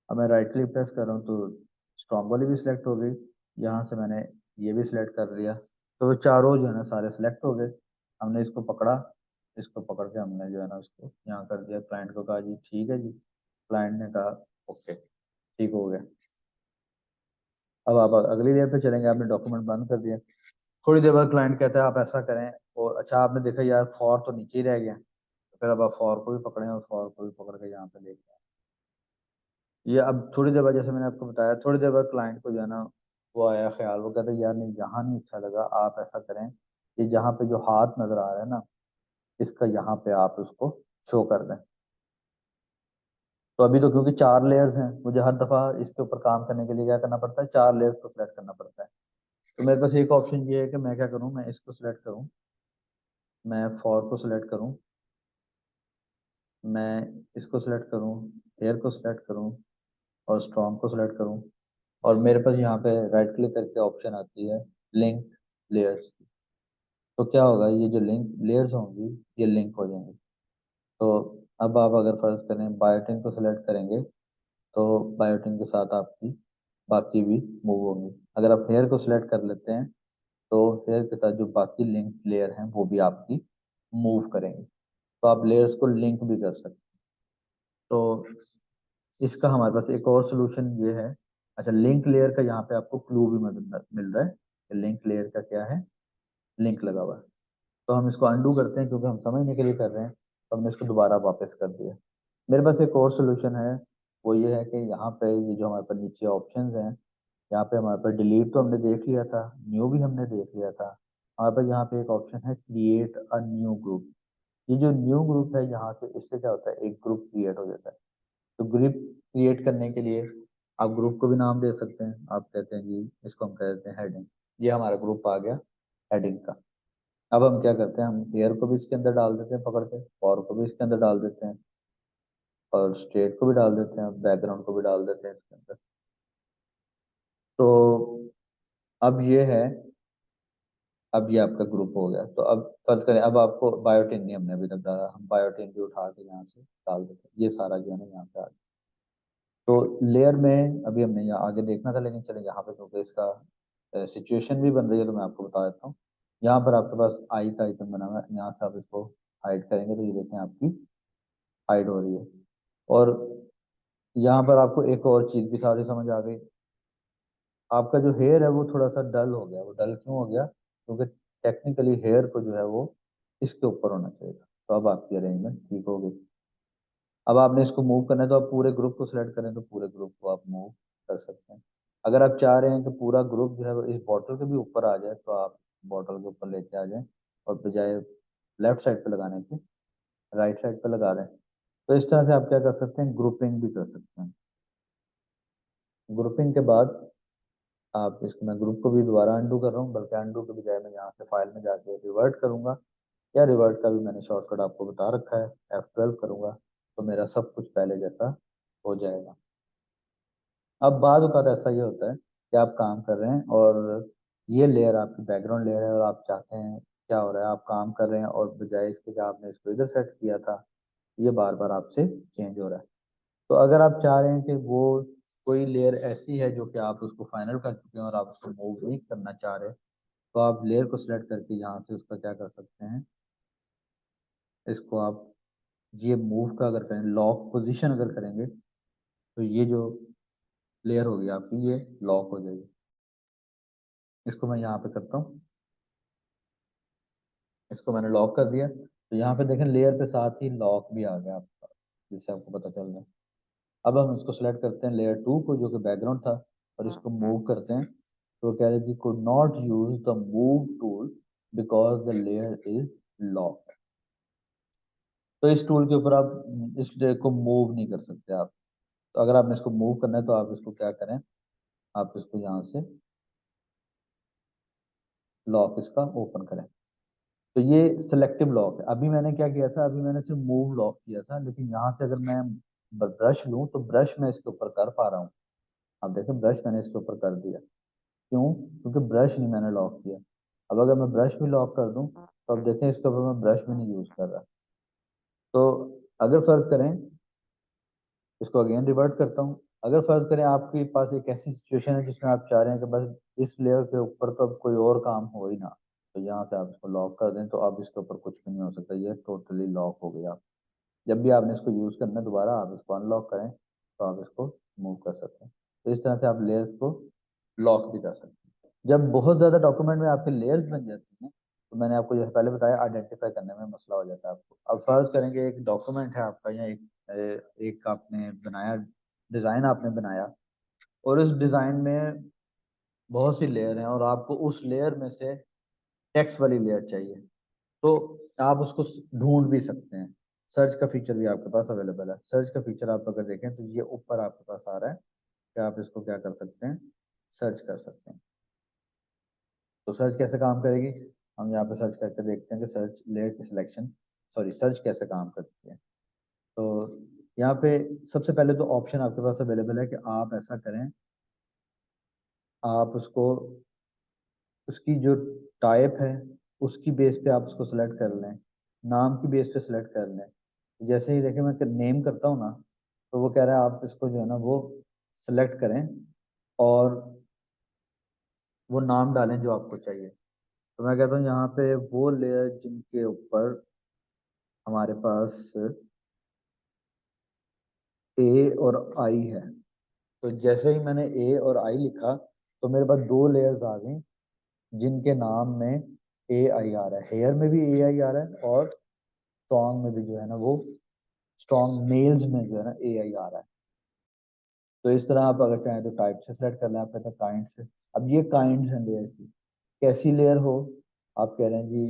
अब मैं राइट क्लिक प्रेस कर रहा हूँ तो स्ट्रॉन्ग वाली भी सिलेक्ट हो गई। यहाँ से मैंने ये भी सिलेक्ट कर लिया, तो वो चारों जो है ना सारे सिलेक्ट हो गए। हमने इसको पकड़ा, इसको पकड़ के हमने जो है ना उसको यहाँ कर दिया, क्लाइंट को कहा जी ठीक है जी, क्लाइंट ने कहा ओके ठीक हो गया। अब आप अगली लेयर पे चलेंगे, आपने डॉक्यूमेंट बंद कर दिया। थोड़ी देर बाद क्लाइंट कहता है आप ऐसा करें, और अच्छा आपने देखा यार फॉर तो नीचे ही रह गया, तो फिर अब आप फॉर को भी पकड़े और फॉर को भी पकड़ के यहाँ पे लेके आए। ये अब थोड़ी देर बाद, जैसे मैंने आपको बताया, थोड़ी देर बाद क्लाइंट को जो है ना वो आया ख्याल, वो कहता है यार नहीं यहाँ नहीं अच्छा लगा, आप ऐसा करें कि जहाँ पे जो हाथ नजर आ रहा है ना, इसका यहाँ पे आप उसको शो कर दें। तो अभी तो क्योंकि 4 लेयर्स हैं, मुझे हर दफा इसके ऊपर काम करने के लिए क्या करना पड़ता है, 4 लेयर्स को सिलेक्ट करना पड़ता है। तो मेरे पास एक ऑप्शन ये है कि मैं क्या करूँ, मैं इसको सिलेक्ट करूँ मैं फॉर को सिलेक्ट करूं, मैं इसको सिलेक्ट करूं, हेयर को सिलेक्ट करूं और स्ट्रॉन्ग को सिलेक्ट करूं, और मेरे पास यहाँ पे राइट क्लिक करके ऑप्शन आती है लिंक लेयर्स। तो क्या होगा, ये जो लिंक लेयर्स होंगी ये लिंक हो जाएंगी। तो अब आप अगर फर्ज करें बायोटिन को सिलेक्ट करेंगे तो बायोटिन के साथ आपकी बाकी भी मूव होंगी। अगर आप हेयर को सिलेक्ट कर लेते हैं तो हेयर के साथ जो बाकी लिंक लेयर हैं वो भी आपकी मूव करेंगे। तो आप लेयर्स को लिंक भी कर सकते हैं। तो इसका हमारे पास एक और सोल्यूशन ये है। अच्छा, लिंक लेयर का यहाँ पे आपको क्लू भी मिल रहा है कि लिंक लेयर का क्या है, लिंक लगा हुआ है। तो हम इसको अंडू करते हैं क्योंकि हम समझने के लिए कर रहे हैं, तो हमने इसको दोबारा वापस कर दिया। मेरे पास एक और सोल्यूशन है, वो ये है कि यहाँ पे ये जो हमारे पास नीचे ऑप्शंस हैं, यहाँ पे हमारे पास डिलीट तो हमने देख लिया था, न्यू भी हमने देख लिया था। हमारे पास यहाँ पे एक ऑप्शन है क्रिएट अ न्यू ग्रुप। ये जो न्यू ग्रुप है, यहाँ से इससे क्या होता है, एक ग्रुप क्रिएट हो जाता है। तो ग्रुप क्रिएट करने के लिए आप ग्रुप को भी नाम दे सकते हैं। आप कहते हैं जी, इसको हम कह देते हैं हेडिंग। ये हमारा ग्रुप आ गया हेडिंग का। अब हम क्या करते हैं, हम हेयर को भी इसके अंदर डाल देते हैं पकड़ के, और को भी इसके अंदर डाल देते हैं, और स्ट्रेट को भी डाल देते हैं, बैकग्राउंड को भी डाल देते हैं इसके अंदर। तो अब ये है, अब ये आपका ग्रुप हो गया। तो अब फर्ज करें, अब आपको बायोटिन नहीं हमने अभी तक डाला, हम बायोटिन भी उठा के यहाँ से डाल देते हैं। ये सारा जो है ना यहाँ पे आ गया। तो लेयर में अभी हमने यहाँ आगे देखना था, लेकिन चले यहाँ पे क्योंकि इसका सिचुएशन भी बन रही है तो मैं आपको बता देता हूँ। यहाँ पर आपके पास आई का आइकन बना हुआ है, यहाँ से आप इसको हाइड करेंगे तो ये देखें आपकी हाइड हो रही है। और यहाँ पर आपको एक और चीज भी सारी समझ आ गई। आपका जो हेयर है वो थोड़ा सा डल हो गया। वो डल क्यों हो गया, क्योंकि टेक्निकली हेयर को जो है वो इसके ऊपर होना चाहिए था। तो अब आपकी अरेंजमेंट ठीक हो गई। अब आपने इसको मूव करना है तो आप पूरे ग्रुप को सिलेक्ट करें तो पूरे ग्रुप को आप मूव कर सकते हैं। अगर आप चाह रहे हैं कि पूरा ग्रुप जो है वो इस बॉटल के भी ऊपर आ जाए तो आप बॉटल के ऊपर लेके आ जाएं, और बजाय लेफ्ट साइड पे लगाने के राइट साइड पे लगा दें। तो इस तरह से आप क्या कर सकते हैं, ग्रुपिंग भी कर सकते हैं। ग्रुपिंग के बाद आप इसको, मैं ग्रुप को भी दोबारा अंडू कर रहा हूँ, बल्कि अंडू के बजाय मैं यहाँ से फाइल में जाके रिवर्ट करूंगा। या रिवर्ट का भी मैंने शॉर्टकट आपको बता रखा है, F12 करूंगा तो मेरा सब कुछ पहले जैसा हो जाएगा। अब बाद औक़ात ऐसा ये होता है कि आप काम कर रहे हैं और ये लेयर आपकी बैकग्राउंड लेयर है, और आप चाहते हैं, क्या हो रहा है, आप काम कर रहे हैं और बजाय इसके कि आपने इसको इधर सेट किया था, ये बार बार आपसे चेंज हो रहा है। तो अगर आप चाह रहे हैं कि वो कोई लेयर ऐसी है जो कि आप उसको फाइनल कर चुके हैं और आप उसको मूव नहीं करना चाह रहे, तो आप लेयर को सिलेक्ट करके यहाँ से उसका क्या कर सकते हैं, इसको आप ये मूव का अगर करें, लॉक पोजीशन अगर करेंगे तो ये जो लेयर होगी आपकी ये लॉक हो जाएगी। इसको मैं यहाँ पे करता हूँ, इसको मैंने लॉक कर दिया। तो यहाँ पे देखें लेयर के साथ ही लॉक भी आ गया आपका, जिससे आपको पता चल रहा है। अब हम इसको सिलेक्ट करते हैं लेयर 2 को, जो कि बैकग्राउंड था, और इसको मूव करते हैं। तो कह रहे जी could not use the move tool because the layer is lock. तो इस टूल के ऊपर आप इस लेयर को मूव नहीं कर सकते आप। तो अगर आपने इसको मूव करना है तो आप इसको क्या करें, आप इसको यहाँ से लॉक इसका ओपन करें। तो ये सिलेक्टिव लॉक है। अभी मैंने क्या किया था, अभी मैंने सिर्फ मूव लॉक किया था, लेकिन यहाँ से अगर मैं ब्रश लूँ तो ब्रश मैं इसके ऊपर कर पा रहा हूँ। आप देखें ब्रश मैंने इसके ऊपर कर दिया। क्यों, क्योंकि ब्रश नहीं मैंने लॉक किया। अब अगर मैं ब्रश भी लॉक कर दूं तो अब देखें इसके ऊपर मैं ब्रश भी नहीं यूज कर रहा। तो अगर फर्ज करें, इसको अगेन रिवर्ट करता हूँ, अगर फर्ज करें आपके पास एक ऐसी सिचुएशन है जिसमें आप चाह रहे हैं कि बस इस लेयर के ऊपर तो अब कोई और काम हो ही ना, तो यहाँ से आप इसको लॉक कर दें तो अब इसके ऊपर कुछ भी नहीं हो सकता, ये टोटली लॉक हो गया। जब भी आपने इसको यूज करना है दोबारा आप इसको अनलॉक करें तो आप इसको मूव कर सकते हैं। तो इस तरह से आप लेयर्स को लॉक भी कर सकते हैं। जब बहुत ज्यादा डॉक्यूमेंट में आपके लेयर्स बन जाती हैं तो मैंने आपको जैसे पहले बताया आइडेंटिफाई करने में मसला हो जाता है आपको। अब फर्ज करेंगे एक डॉक्यूमेंट है आपका, या एक आपने बनाया, डिजाइन आपने बनाया, और इस डिजाइन में बहुत सी लेयर हैं और आपको उस लेयर में से टेक्स्ट वाली लेयर चाहिए। तो आप उसको ढूंढ भी सकते हैं। सर्च का फीचर भी आपके पास अवेलेबल है। सर्च का फीचर आप अगर देखें तो ये ऊपर आपके पास आ रहा है कि आप इसको क्या कर सकते हैं, सर्च कर सकते हैं। तो सर्च कैसे काम करेगी, हम यहाँ पे सर्च करके देखते हैं कि सर्च लेयर की सिलेक्शन, सॉरी सर्च कैसे काम करती है। तो यहाँ पे सबसे पहले तो ऑप्शन आपके पास अवेलेबल है कि आप ऐसा करें, आप उसको उसकी जो टाइप है उसकी बेस पे आप उसको सिलेक्ट कर लें, नाम की बेस पे सिलेक्ट कर लें। जैसे ही देखें मैं नेम करता हूँ ना, तो वो कह रहा है आप इसको जो है ना वो सिलेक्ट करें और वो नाम डालें जो आपको चाहिए। तो मैं कहता हूँ यहाँ पे वो लेयर जिनके ऊपर हमारे पास ए और आई है, तो जैसे ही मैंने ए और आई लिखा तो मेरे पास दो लेयर्स आ गई जिनके नाम में ए आई आ रहा है, हेयर में भी ए आई आ रहा है और स्ट्रॉन्ग में भी जो है ना वो स्ट्रॉन्ग मेल्स में जो है ना ए आई आ रहा है। तो इस तरह आप अगर चाहें तो टाइप से सेलेक्ट कर लें, आप कहते हैं काइंड से। अब ये काइंड है लेयर की, कैसी लेयर हो, आप कह रहे हैं जी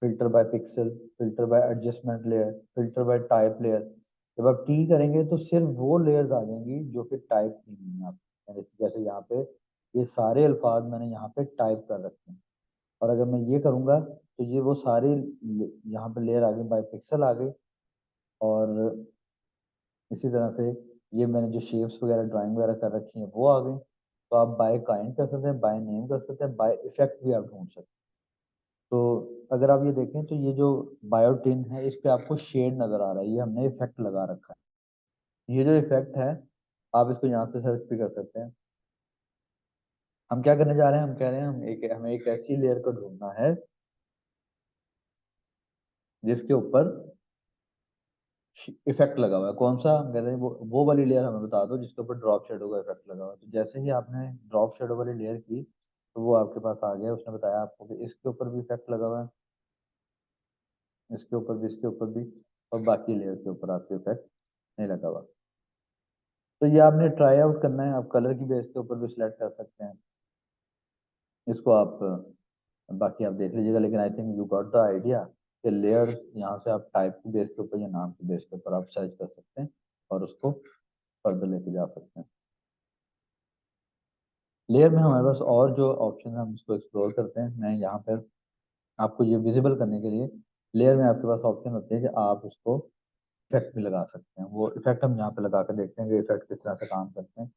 filter by pixel, filter by adjustment layer, filter by type layer. जब आप टी करेंगे तो सिर्फ वो लेयर्स आ जाएंगी जो कि टाइप की नहीं है। आप जैसे यहाँ पे ये सारे अल्फाज मैंने यहाँ पे टाइप कर रखे हैं, और अगर मैं ये करूंगा तो ये वो सारी यहाँ पे लेयर आ गई, बाय पिक्सल आ गई। और इसी तरह से ये मैंने जो शेप्स वगैरह ड्राइंग वगैरह कर रखी है वो आ गई। तो आप बाय काइंड कर सकते हैं, बाय नेम कर सकते हैं, बाय इफेक्ट भी आप ढूंढ सकते हैं। तो अगर आप ये देखें तो ये जो बायोटिन है इस पे आपको शेड नजर आ रहा है, ये हमने इफेक्ट लगा रखा है। ये जो इफेक्ट है आप इसको यहाँ से सर्च भी कर सकते हैं। हम क्या करने जा रहे हैं, हम कह रहे हैं हमें एक ऐसी लेयर को ढूंढना है जिसके ऊपर इफेक्ट लगा हुआ है। कौन सा, हम कहते हैं वो वाली लेयर हमें बता दो जिसके ऊपर ड्रॉप शेडो का इफेक्ट लगा हुआ है। तो जैसे ही आपने ड्रॉप शेडो वाली लेयर की तो वो आपके पास आ गया, उसने बताया आपको कि इसके ऊपर भी इफेक्ट लगा हुआ है, इसके ऊपर भी, इसके ऊपर भी, और बाकी लेयर्स के ऊपर आपके इफेक्ट नहीं लगा हुआ। तो ये आपने ट्राई आउट करना है, आप कलर की बेस के ऊपर भी सिलेक्ट कर सकते हैं इसको आप, बाकी आप देख लीजिएगा। लेकिन I think you got the idea कि लेयर यहाँ से आप टाइप की बेस के ऊपर या नाम की बेस के ऊपर आप सर्च कर सकते हैं और उसको फर्दर लेके जा सकते हैं। लेयर में हमारे पास और जो ऑप्शन है हम इसको एक्सप्लोर करते हैं। मैं यहाँ पर आपको ये विजिबल करने के लिए, लेयर में आपके पास ऑप्शन होते हैं कि आप उसको इफेक्ट भी लगा सकते हैं। वो इफेक्ट हम यहाँ पे लगा कर देखते हैं कि इफेक्ट किस तरह से काम करते हैं।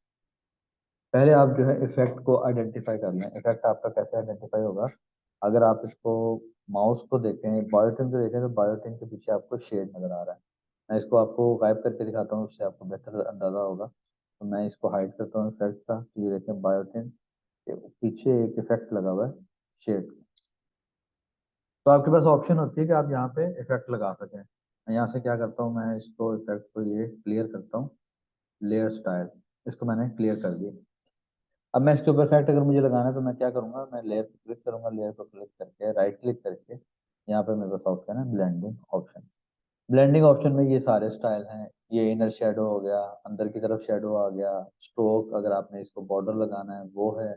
पहले आप जो है इफेक्ट को आइडेंटिफाई कर लें। इफेक्ट आपका कैसे आइडेंटिफाई होगा, अगर आप इसको माउस को देखें, बायोटिन को देखें, तो बायोटिन के पीछे आपको शेड नजर आ रहा है। मैं इसको आपको गायब करके दिखाता हूँ, उससे आपको बेहतर अंदाजा होगा। तो मैं इसको हाइड करता हूँ इफेक्ट का, तो ये देखें बायोटिन के पीछे एक इफेक्ट लगा हुआ है शेड। तो आपके पास ऑप्शन होती है कि आप यहाँ पे इफेक्ट लगा सकें। मैं यहाँ से क्या करता हूँ, मैं इसको इफेक्ट को ये क्लियर करता हूँ, लेयर स्टाइल, इसको मैंने क्लियर कर दिया। अब मैं इसके ऊपर इफेक्ट अगर मुझे लगाना है तो मैं क्या करूंगा, मैं लेयर पे क्लिक करूंगा, लेयर पर क्लिक करके राइट क्लिक करके यहाँ पे मेरे पास ऑप्शन है ब्लेंडिंग ऑप्शन। ब्लेंडिंग ऑप्शन में ये सारे स्टाइल हैं। ये इनर शेडो हो गया, अंदर की तरफ शेडो आ गया, स्ट्रोक अगर आपने इसको बॉर्डर लगाना है वो है,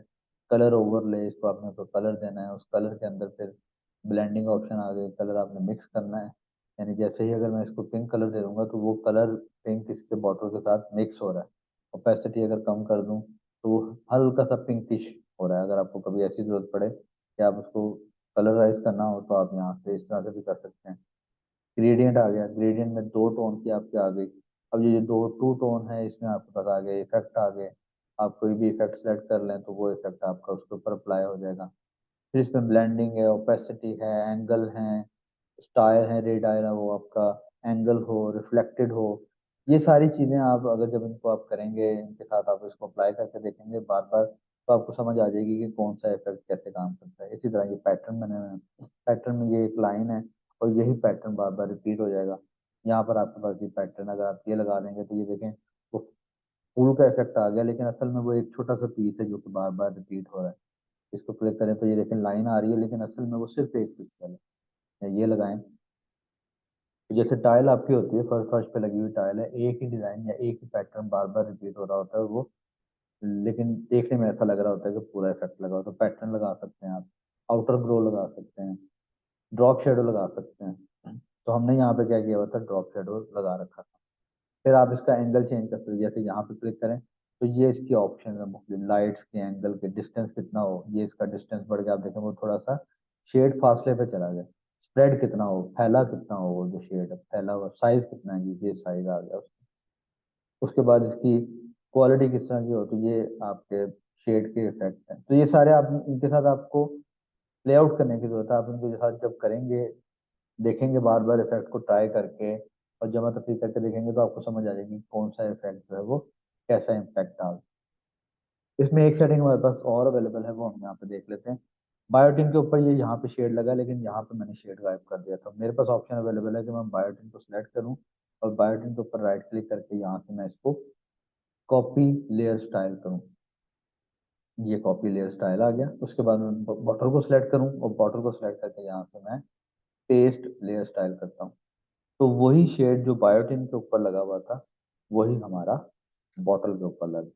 कलर ओवरले इसको आपने तो कलर देना है, उस कलर के अंदर फिर ब्लेंडिंग ऑप्शन आ गए, कलर आपने मिक्स करना है। यानी जैसे ही अगर मैं इसको पिंक कलर दे दूंगा तो वो कलर पिंक इसके बॉर्डर के साथ मिक्स हो रहा है। ओपेसिटी अगर कम कर दूं तो वो हल्का सा पिंकिश हो रहा है। अगर आपको कभी ऐसी जरूरत पड़े कि आप उसको कलराइज करना हो तो आप यहाँ से इस तरह से भी कर सकते हैं। ग्रेडियंट आ गया, ग्रेडियंट में दो टोन की आपके आ गई। अब ये जो दो टू टोन है इसमें आपके पास आ गए इफेक्ट आ गए। आप कोई भी इफेक्ट सेलेक्ट कर लें तो वो इफेक्ट आपका उसके ऊपर अप्लाई हो जाएगा। फिर इसमें ब्लेंडिंग है, ओपेसिटी है, एंगल है, स्टाइल है, रेडाइल है, वो आपका एंगल हो, रिफ्लेक्टेड हो। ये सारी चीजें आप अगर जब इनको आप करेंगे, इनके साथ आप इसको अप्लाई करके देखेंगे बार बार, तो आपको समझ आ जाएगी कि कौन सा इफेक्ट कैसे काम करता है। इसी तरह ये पैटर्न बने हुए हैं, पैटर्न में ये एक लाइन है और यही पैटर्न बार बार रिपीट हो जाएगा। यहाँ पर आपके पास ये पैटर्न अगर आप ये लगा देंगे तो ये देखें वो फूल का इफेक्ट आ गया, लेकिन असल में वो एक छोटा सा पीस है जो कि बार बार रिपीट हो रहा है। इसको क्लिक करें तो ये देखें लाइन आ रही है, लेकिन असल में वो सिर्फ एक पिक्सल है। ये लगाएं तो जैसे टाइल आपकी होती है, फर्श फर्श पे लगी हुई टाइल है, एक ही डिजाइन या एक ही पैटर्न बार बार रिपीट हो रहा होता है वो, लेकिन देखने में ऐसा लग रहा होता है कि पूरा इफेक्ट लगा हो। तो पैटर्न लगा सकते हैं आप, आउटर ग्लो लगा सकते हैं, ड्रॉप शेडो लगा सकते हैं। तो हमने यहाँ पे क्या किया हुआ था, ड्रॉप शेडो लगा रखा था। फिर आप इसका एंगल चेंज कर सकते हैं, जैसे यहाँ पे क्लिक करें तो ये इसकी ऑप्शन है मुख्तलिफ, लाइट्स के एंगल के डिस्टेंस कितना हो, ये इसका डिस्टेंस बढ़ गया, आप देखें वो थोड़ा सा शेड फासले पे चला गया, स्प्रेड कितना हो, फैला कितना हो, वो जो शेड है फैला हुआ, साइज कितना है जी, ये साइज आ गया उसका। उसके बाद इसकी क्वालिटी किस तरह की हो, तो ये आपके शेड के इफेक्ट हैं। तो ये सारे आप इनके साथ आपको प्ले आउट करने की जरूरत है। आप इनके साथ जब करेंगे, देखेंगे बार बार इफेक्ट को ट्राई करके और जमा तफरीक करके देखेंगे, तो आपको समझ आ जाएगी कौन सा इफेक्ट जो है वो कैसा इम्पैक्ट डाल। इसमें एक सेटिंग हमारे पास और अवेलेबल है, वो हम यहाँ पे देख लेते हैं। बायोटिन के ऊपर ये यहाँ पे शेड लगा, लेकिन यहाँ पे मैंने शेड गायब कर दिया था। मेरे पास ऑप्शन अवेलेबल है कि मैं बायोटिन को सिलेक्ट करूँ और बायोटिन के ऊपर राइट क्लिक करके यहाँ से मैं इसको कॉपी लेयर स्टाइल करूँ। ये कॉपी लेयर स्टाइल आ गया। उसके बाद मैं बॉर्डर को सिलेक्ट करूँ और बॉर्डर को सिलेक्ट करके यहाँ से मैं पेस्ट लेयर स्टाइल करता हूँ। तो वही शेड जो बायोटिन के ऊपर लगा हुआ था, वही हमारा बॉटल के ऊपर लग